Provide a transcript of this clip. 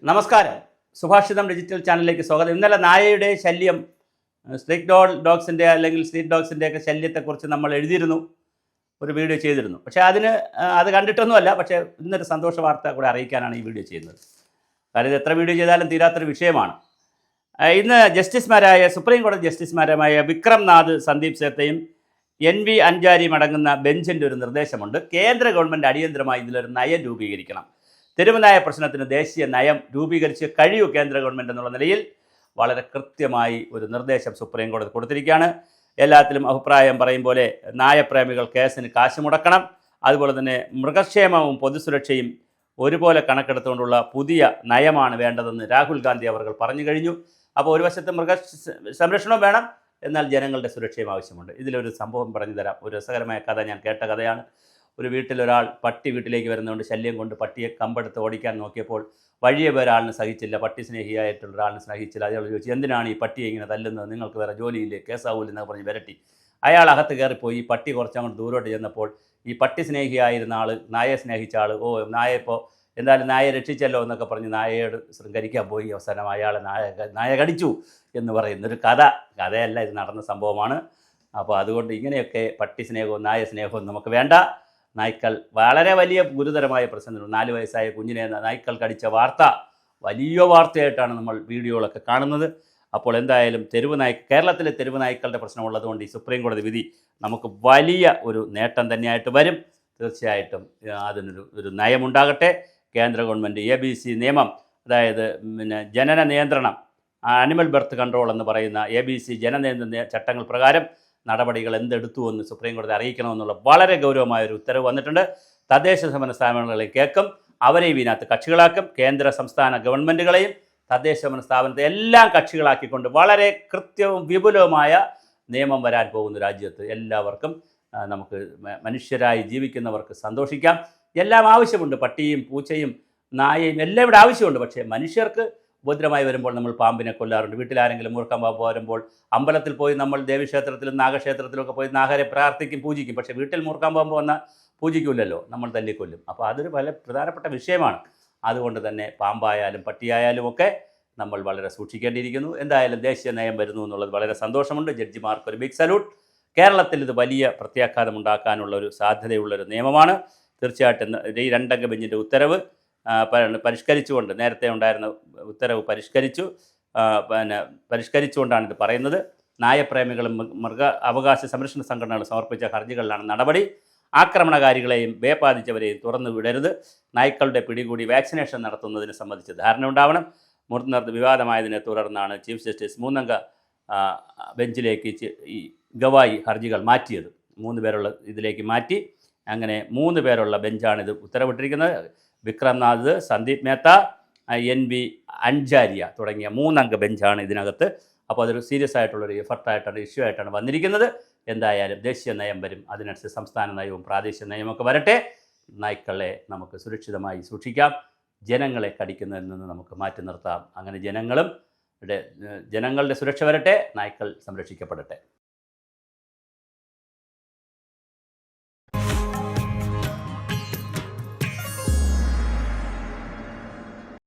നമസ്കാരം. സുഭാഷിതം ഡിജിറ്റൽ ചാനലിലേക്ക് സ്വാഗതം. ഇന്നലെ നായയുടെ ശല്യം, സ്ട്രീറ്റ് ഡോഗ്സിൻ്റെ അല്ലെങ്കിൽ സ്ട്രീറ്റ് ഡോഗ്സിൻ്റെയൊക്കെ ശല്യത്തെക്കുറിച്ച് നമ്മൾ എഴുതിയിരുന്നു, ഒരു വീഡിയോ ചെയ്തിരുന്നു. പക്ഷേ അത് കണ്ടിട്ടൊന്നുമല്ല. പക്ഷേ ഇന്നൊരു സന്തോഷ വാർത്ത കൂടെ അറിയിക്കാനാണ് ഈ വീഡിയോ ചെയ്യുന്നത്. കാരണം ഇത് എത്ര വീഡിയോ ചെയ്താലും തീരാത്തൊരു വിഷയമാണ്. ഇന്ന് സുപ്രീം കോടതി ജസ്റ്റിസുമാരായ വിക്രം നാഥ്, സന്ദീപ് സേത്തയും NV അൻജാരിയും അടങ്ങുന്ന ബെഞ്ചിൻ്റെ ഒരു നിർദ്ദേശമുണ്ട്. കേന്ദ്ര ഗവൺമെൻറ് അടിയന്തരമായി ഇതിലൊരു നയം രൂപീകരിക്കണം. തെരുവുനായ പ്രശ്നത്തിന് ദേശീയ നയം രൂപീകരിച്ച് കഴിയൂ കേന്ദ്ര ഗവൺമെൻറ് എന്നുള്ള നിലയിൽ വളരെ കൃത്യമായി ഒരു നിർദ്ദേശം സുപ്രീം കോടതി കൊടുത്തിരിക്കുകയാണ്. എല്ലാത്തിലും അഭിപ്രായം പറയും പോലെ നായപ്രേമികൾ കേസിന് കാശ് മുടക്കണം. അതുപോലെ തന്നെ മൃഗക്ഷേമവും പൊതുസുരക്ഷയും ഒരുപോലെ കണക്കെടുത്തുകൊണ്ടുള്ള പുതിയ നയമാണ് വേണ്ടതെന്ന് രാഹുൽ ഗാന്ധി അവർ പറഞ്ഞു കഴിഞ്ഞു. അപ്പോൾ ഒരു വശത്ത് സംരക്ഷണവും വേണം, എന്നാൽ ജനങ്ങളുടെ സുരക്ഷയും ആവശ്യമുണ്ട്. ഇതിലൊരു സംഭവം പറഞ്ഞു തരാം. ഒരു രസകരമായ കഥ, ഞാൻ കേട്ട കഥയാണ്. ഒരു വീട്ടിലൊരാൾ പട്ടി വീട്ടിലേക്ക് വരുന്നതുകൊണ്ട് ശല്യം കൊണ്ട് പട്ടിയെ കമ്പെടുത്ത് ഓടിക്കാൻ നോക്കിയപ്പോൾ വഴിയെ ഒരാളിന് സഹിച്ചില്ല. പട്ടി സ്നേഹിയായിട്ടുള്ള ഒരാളിന് സഹിച്ചില്ല. അയാൾ ചോദിച്ചു, എന്തിനാണ് ഈ പട്ടിയെ ഇങ്ങനെ തല്ലുന്നത്? നിങ്ങൾക്ക് വേറെ ജോലിയില്ലേ? കേസാവൂലെന്നൊക്കെ പറഞ്ഞ് വിരട്ടി. അയാൾ അകത്ത് കയറിപ്പോയി. പട്ടി കുറച്ചങ്ങോട്ട് ദൂരോട്ട് ചെന്നപ്പോൾ ഈ പട്ടി സ്നേഹിയായിരുന്ന ആൾ, നായയെ സ്നേഹിച്ച ആൾ, നായ ഇപ്പോൾ എന്തായാലും നായയെ രക്ഷിച്ചല്ലോ എന്നൊക്കെ പറഞ്ഞ് നായയോട് ശൃംഖരിക്കാൻ പോയി. അവസാനം അയാളെ നായ കടിച്ചു എന്ന് പറയുന്നൊരു കഥയല്ല, ഇത് നടന്ന സംഭവമാണ്. അപ്പോൾ അതുകൊണ്ട് ഇങ്ങനെയൊക്കെ പട്ടി സ്നേഹവും നായ സ്നേഹവും നമുക്ക് വേണ്ട. നായ്ക്കൾ വളരെ വലിയ ഗുരുതരമായ പ്രശ്നങ്ങൾ. 4 വയസ്സായ കുഞ്ഞിനെ നായ്ക്കൾ കടിച്ച വാർത്ത വലിയ വാർത്തയായിട്ടാണ് നമ്മൾ വീഡിയോകളൊക്കെ കാണുന്നത്. അപ്പോൾ എന്തായാലും കേരളത്തിലെ തെരുവ് നായ്ക്കളുടെ പ്രശ്നമുള്ളതുകൊണ്ട് ഈ സുപ്രീം കോടതി വിധി നമുക്ക് വലിയ ഒരു നേട്ടം തന്നെയായിട്ട് വരും. തീർച്ചയായിട്ടും അതിനൊരു നയമുണ്ടാകട്ടെ. കേന്ദ്ര ഗവൺമെൻറ് ABC നിയമം, അതായത് ജനന നിയന്ത്രണം, ആനിമൽ ബർത്ത് കൺട്രോൾ എന്ന് പറയുന്ന ABC ജനനിയന്ത്രണ ചട്ടങ്ങൾ പ്രകാരം നടപടികൾ എന്തെടുത്തുവെന്ന് സുപ്രീം കോടതി അറിയിക്കണമെന്നുള്ള വളരെ ഗൗരവമായൊരു ഉത്തരവ് വന്നിട്ടുണ്ട്. തദ്ദേശ ഭരണ സ്ഥാപനങ്ങളെ കേൾക്കും, അവരെയും ഇതിനകത്ത് കക്ഷികളാക്കും. കേന്ദ്ര സംസ്ഥാന ഗവൺമെൻറ്റുകളെയും തദ്ദേശ ഭരണ സ്ഥാപനത്തെ എല്ലാം കക്ഷികളാക്കിക്കൊണ്ട് വളരെ കൃത്യവും വിപുലവുമായ നിയമം വരാൻ പോകുന്ന രാജ്യത്ത് എല്ലാവർക്കും നമുക്ക് മനുഷ്യരായി ജീവിക്കുന്നവർക്ക് സന്തോഷിക്കാം. എല്ലാം ആവശ്യമുണ്ട്. പട്ടിയും പൂച്ചയും നായയും എല്ലാം ഇവിടെ ആവശ്യമുണ്ട്. പക്ഷേ മനുഷ്യർക്ക് ഉപദ്രവമായി വരുമ്പോൾ നമ്മൾ പാമ്പിനെ കൊല്ലാറുണ്ട്. വീട്ടിലാരെങ്കിലും മൂർഖൻ പാമ്പ് വരുമ്പോൾ അമ്പലത്തിൽ പോയി നമ്മൾ ദേവീക്ഷേത്രത്തിലും നാഗക്ഷേത്രത്തിലും ഒക്കെ പോയി നാഗരെ പ്രാർത്ഥിക്കും, പൂജിക്കും. പക്ഷേ വീട്ടിൽ മൂർഖൻ പാമ്പ് വന്നാൽ പൂജിക്കില്ലല്ലോ, നമ്മൾ തല്ലിക്കൊല്ലും. അപ്പോൾ അതൊരു വളരെ പ്രധാനപ്പെട്ട വിഷയമാണ്. അതുകൊണ്ട് തന്നെ പാമ്പായാലും പട്ടിയായാലും ഒക്കെ നമ്മൾ വളരെ സൂക്ഷിക്കേണ്ടിയിരിക്കുന്നു. എന്തായാലും ദേശീയ നയം വരുന്നു എന്നുള്ളത് വളരെ സന്തോഷമുണ്ട്. ജഡ്ജിമാർക്ക് ഒരു ബിഗ് സല്യൂട്ട്. കേരളത്തിൽ ഇത് വലിയ പ്രത്യാഘാതം ഉണ്ടാക്കാനുള്ള ഒരു സാധ്യതയുള്ളൊരു നിയമമാണ്. തീർച്ചയായിട്ടും ഈ 2 അംഗ ബെഞ്ചിൻ്റെ ഉത്തരവ് പരിഷ്കരിച്ചുകൊണ്ട്, നേരത്തെ ഉണ്ടായിരുന്ന ഉത്തരവ് പരിഷ്കരിച്ചുകൊണ്ടാണ് ഇത് പറയുന്നത്. നായപ്രേമികളും മൃഗ അവകാശ സംരക്ഷണ സംഘടനകൾ സമർപ്പിച്ച ഹർജികളിലാണ് നടപടി. ആക്രമണകാരികളെയും വേപ്പാതിച്ചവരെയും തുറന്നു വിടരുത്. നായ്ക്കളുടെ പിടികൂടി വാക്സിനേഷൻ നടത്തുന്നതിനെ സംബന്ധിച്ച് ധാരണ ഉണ്ടാവണം. വിവാദമായതിനെ തുടർന്നാണ് ചീഫ് ജസ്റ്റിസ് 3 അംഗ ബെഞ്ചിലേക്ക് ഈ ഗവായി ഹർജികൾ മാറ്റിയത്. 3 പേരുള്ള ഇതിലേക്ക് മാറ്റി. അങ്ങനെ 3 പേരുള്ള ബെഞ്ചാണ് ഇത് ഉത്തരവിട്ടിരിക്കുന്നത്. വിക്രം നാഥ്, സന്ദീപ് മേത്ത, NV അൻജാരിയ തുടങ്ങിയ 3 അംഗ ബെഞ്ചാണ് ഇതിനകത്ത്. അപ്പോൾ അതൊരു സീരിയസ് ആയിട്ടുള്ളൊരു ഇഷ്യൂ ആയിട്ടാണ് വന്നിരിക്കുന്നത്. എന്തായാലും ദേശീയ നയം വരും, അതിനനുസരിച്ച് സംസ്ഥാന നയവും പ്രാദേശിക നയമൊക്കെ വരട്ടെ. നായ്ക്കളെ നമുക്ക് സുരക്ഷിതമായി സൂക്ഷിക്കാം. ജനങ്ങളെ കടിക്കുന്നതിൽ നിന്ന് നമുക്ക് മാറ്റി നിർത്താം. അങ്ങനെ ജനങ്ങളുടെ സുരക്ഷ വരട്ടെ, നായ്ക്കൾ സംരക്ഷിക്കപ്പെടട്ടെ.